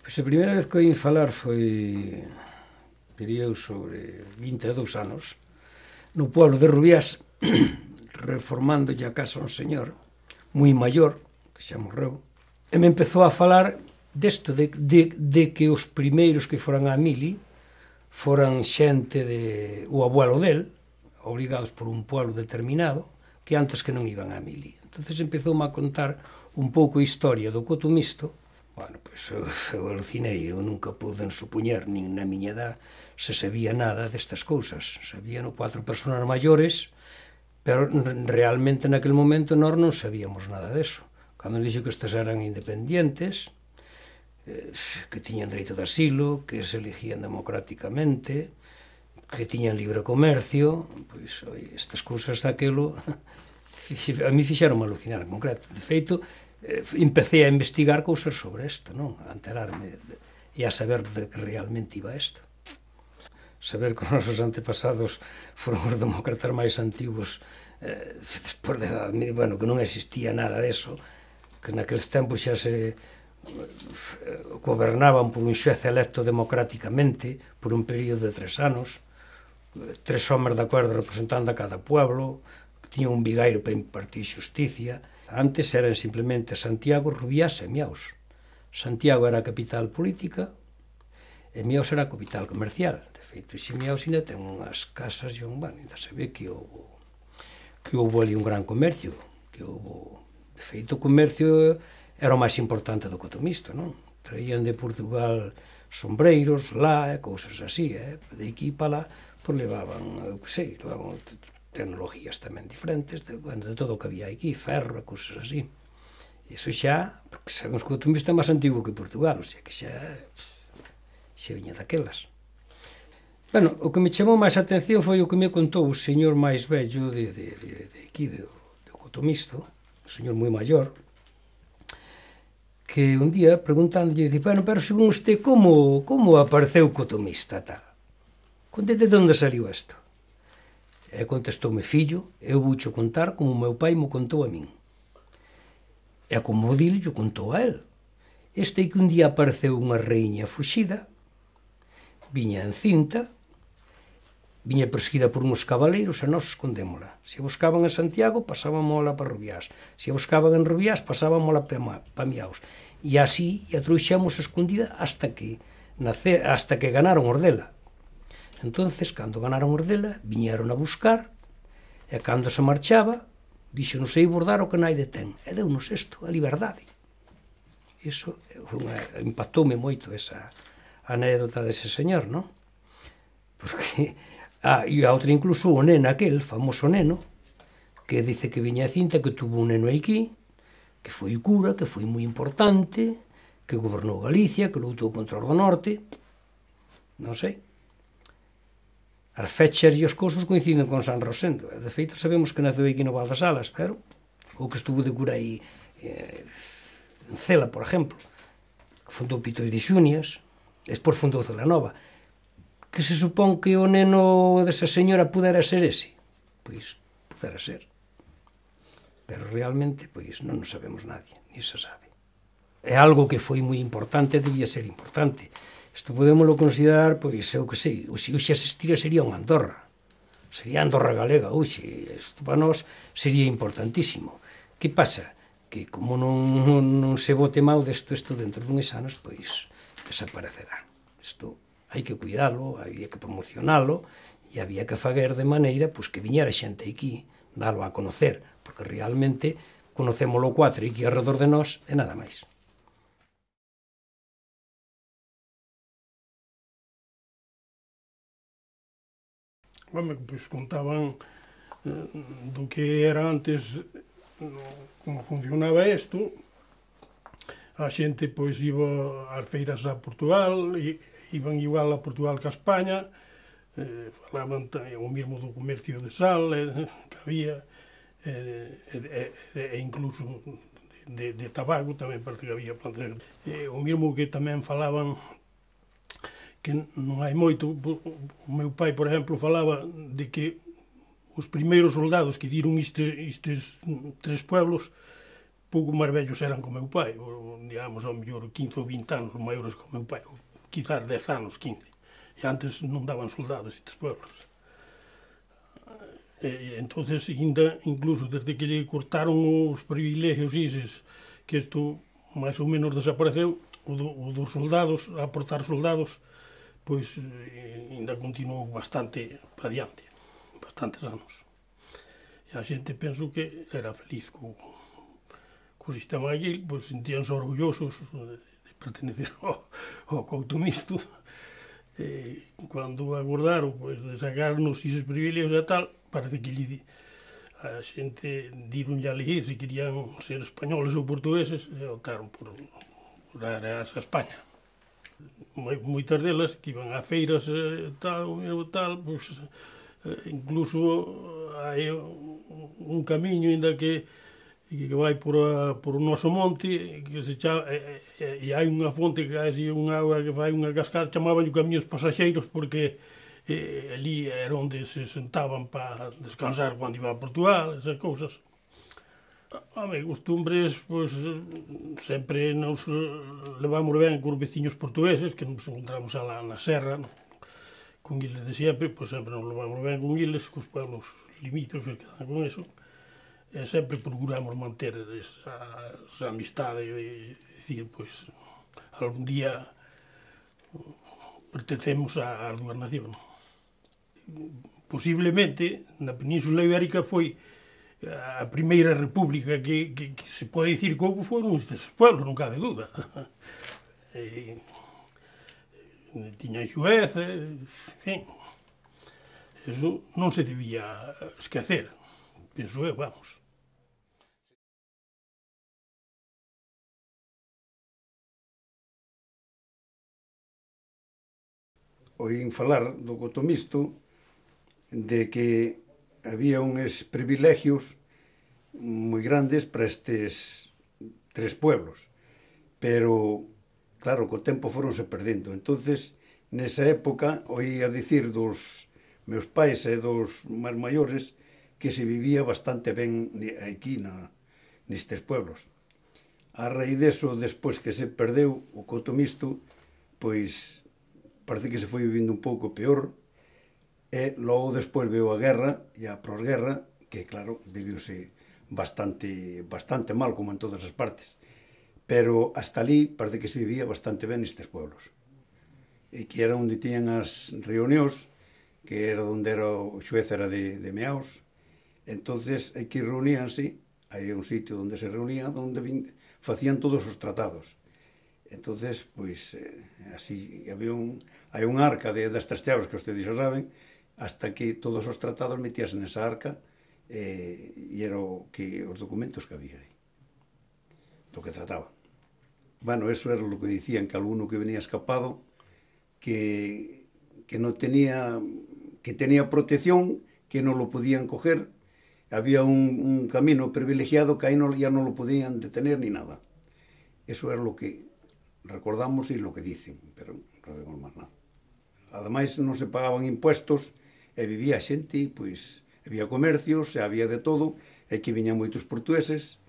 Pois a primeira vez que oín falar foi, diría eu, sobre 22 anos, no pueblo de Rubiás, reformándolle a casa a un señor moi maior, que xa morreu, e me empezou a falar desto, de que os primeiros que foran a Mili foran xente o abuelo del, obligados por un pueblo determinado, que antes que non iban a Mili. Entonces empezoume a contar un pouco a historia do Cotomisto. Bueno, pois eu alucinei, eu nunca pude supoñer, nin na miña edad, se sabía nada destas cousas. Sabían 4 persoas maiores, pero realmente naquele momento nós non sabíamos nada deso. Cando dixo que estes eran independientes, que tiñan dereito de asilo, que se elegían democráticamente, que tiñan libre comercio, pois, estas cousas daquelo, a mí fixeron alucinar en concreto. De feito, empecé a investigar cousas sobre isto, non? A enterarme e a saber de que realmente iba isto. Saber que os nosos antepasados foron os demócratas máis antigos despois da Edad Media, bueno, que non existía nada deso, que naqueles tempos xa se gobernaban por un xuez electo democráticamente por un período de 3 anos, 3 homes de acordo representando a cada pueblo, que tiñan un vigairo para impartir xusticia. Antes eran simplemente Santiago, Rubiás e Miaus. Santiago era a capital política e Miaus era a capital comercial. De feito, xe Miaus ainda ten unhas casas e ainda se ve que houve ali un gran comercio. De feito, o comercio era o máis importante do Cotomisto, non? Traían de Portugal sombreiros, lá, e cousas así, de aquí para lá, pois levaban, eu que sei, levaban tecnologías tamén diferentes, de todo o que había aquí, ferro e cousas así. Iso xa, porque sabemos que o Cotomisto é máis antigo que Portugal, o sea que xa viña daquelas. Bueno, o que me chamou máis a atención foi o que me contou o señor máis vello de aquí, do Cotomisto, un señor moi maior, que un día, preguntándolle, dice, bueno, pero según usted, como apareceu o Cotomista, tal? De onde saliu isto? E contestoume, fillo, eu voucho contar como o meu pai mo contou a min. E como o dil, yo contou a él. Este é que un día apareceu unha reiña fuxida, viña en cinta, viña perseguida por uns cabaleiros e nós escondémola. Se a buscaban en Santiago, pasábamos para Rubiás. Se a buscaban en Rubiás, pasábamos para Miaus. E así a trouxemos escondida hasta que ganaron Ordela. Entonces, cando ganaron Ordela, viñeron a buscar, e cando se marchaba, dixo, non sei bordar o que naide ten. E deu-nos isto, a liberdade. Iso impactoume moito, esa anécdota dese señor, non? Porque, e a outra incluso, o neno aquel, famoso neno, que dice que viña a cinta, que tuvo un neno aquí, que foi cura, que foi moi importante, que gobernou Galicia, que lutou contra o do norte, non sei. As fechas e os cousos coinciden con San Rosendo. De feito, sabemos que naceu aquí no Val das Alas, pero ou que estuvo de cura aí en Cela, por exemplo, que fundou Pitos de Xunias, despois fundou Celanova. Que se supón que o neno desa señora pudera ser ese? Pois, pudera ser. Pero realmente, pois, non sabemos nadie, ni se sabe. É algo que foi moi importante, debía ser importante. Isto podémoslo considerar, pois, eu que sei, hoxe existira sería unha Andorra. Sería Andorra galega, hoxe. Isto para nós sería importantísimo. Que pasa? Que como non se bote mau desto dentro dunhos anos, pois, desaparecerá. Isto hai que cuidalo, había que promocionalo, e había que fazer de maneira, pois, que viñera xente aquí, dalo a conocer, porque realmente conocémolo 4 aquí alrededor de nós e nada máis. Pois contaban do que era antes, como funcionaba isto. A xente pois iba ás feiras a Portugal, iban igual a Portugal que a España, falaban o mesmo do comercio de sal que había, e incluso de tabaco tamén parece que había. O mesmo que tamén falaban, que non hai moito, o meu pai, por exemplo, falaba de que os primeiros soldados que diron estes 3 pueblos, pouco máis vellos eran co meu pai, digamos, ao mellor 15 ou 20 anos maiores co meu pai, ou quizás 10 anos, 15. E antes non daban soldados estes pueblos. Entonces, ainda, incluso, desde que lle cortaron os privilegios ises, que isto máis ou menos desapareceu, o dos soldados, a aportar soldados, pois ainda continuou bastante para diante, bastantes anos. E a xente penso que era feliz co sistema aquí, pois sentíanse orgullosos de pertenecer ao couto misto. Cando acordaron pois, de sacarnos eses privilegios e tal, parece que a xente dironlle a elegir se querían ser españoles ou portugueses e optaron por dar a España. Moitas delas que iban a feiras tal, pois, incluso hai un camiño ainda que vai por o noso monte que se chama, e hai unha fonte que hai unha auga que fai unha cascada, chamaban o camiños pasaxeiros porque ali era onde se sentaban para descansar cando iba a Portugal, esas cousas. Costumbres, pois, sempre nos levamos ben cos veciños portugueses, que nos encontramos alá na serra, con eles de sempre, pois sempre nos levamos ben con eles, cos pueblos limítrofes que dan con eso, e sempre procuramos manter esa amistade de dicir, pois, algún día pertencemos ás dúas nacións. Posiblemente, na Península Ibérica foi a primeira república que se pode dicir que houve foron estes pueblos, non cabe dúda. Tiñan xuez, en fin. Eso non se debía esquecer, penso eu, vamos. Oín falar do cotomisto de que había uns privilegios moi grandes para estes tres pueblos, pero, claro, co tempo foronse perdendo. Entonces, nesa época, oía dicir dos meus pais e dos máis maiores que se vivía bastante ben aquí nestes pueblos. A raíz deso, despois que se perdeu o cotomisto, pois parece que se foi vivindo un pouco peor, e logo despois veo a guerra e a posguerra, que claro, viviuse bastante mal, como en todas as partes. Pero hasta ali parece que se vivía bastante ben nestes pueblos. E que era onde tiñan as reunións, que era onde era o xuez era de Meaos. Entonces, aquí reuníanse, hai un sitio onde se reunían, onde facían todos os tratados. Entonces, pois, así, hai un arca destas chaves que ustedes xa saben, hasta que todos os tratados metíasen nesa arca e era os documentos que había aí, do que trataban. Bueno, eso era o que dicían, que alguno que venía escapado, que non tenía, que tenía protección, que non lo podían coger, había un camino privilegiado que aí ya non lo podían detener ni nada. Eso era lo que recordamos e lo que dicen, pero non sabemos máis nada. Ademais, non se pagaban impuestos e vivía xente, pois, había comercios, e había de todo, e que viñan moitos portugueses,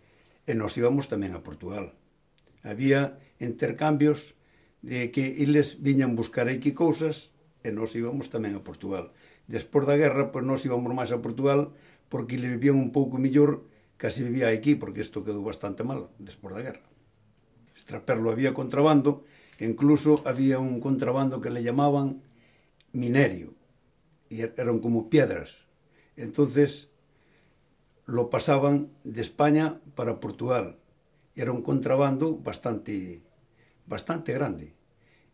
e nós íbamos tamén a Portugal. Había intercambios de que eles viñan buscar aquí cousas e nós íbamos tamén a Portugal. Despois da guerra, pois nós íbamos máis a Portugal porque eles vivían un pouco millor que se vivía aquí, porque isto quedou bastante mal despois da guerra. Extraperlo había contrabando, incluso había un contrabando que le llamaban minerio, y eran como piedras. Entonces, lo pasaban de España para Portugal. Era un contrabando bastante grande.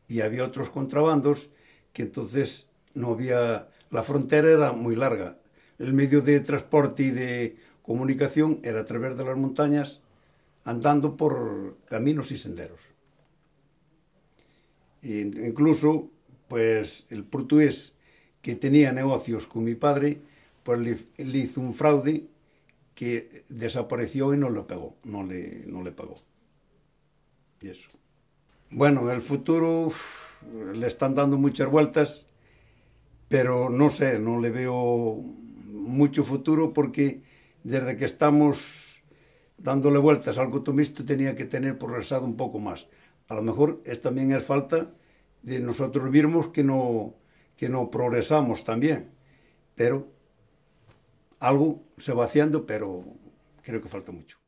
Y había otros contrabandos que entonces no había... La frontera era muy larga. El medio de transporte y de comunicación era a través de las montañas, andando por caminos y senderos. E incluso, pues, el portugués que tenía negocios con mi padre, pues le hizo un fraude que desapareció y no le pagó, no le pagó. Y eso. Bueno, el futuro le están dando muchas vueltas, pero no sé, no le veo mucho futuro porque desde que estamos dándole vueltas al cotomisto tenía que tener progresado un poco más. A lo mejor también es falta de nosotros mismos que no progresamos también, pero algo se va haciendo, pero creo que falta mucho.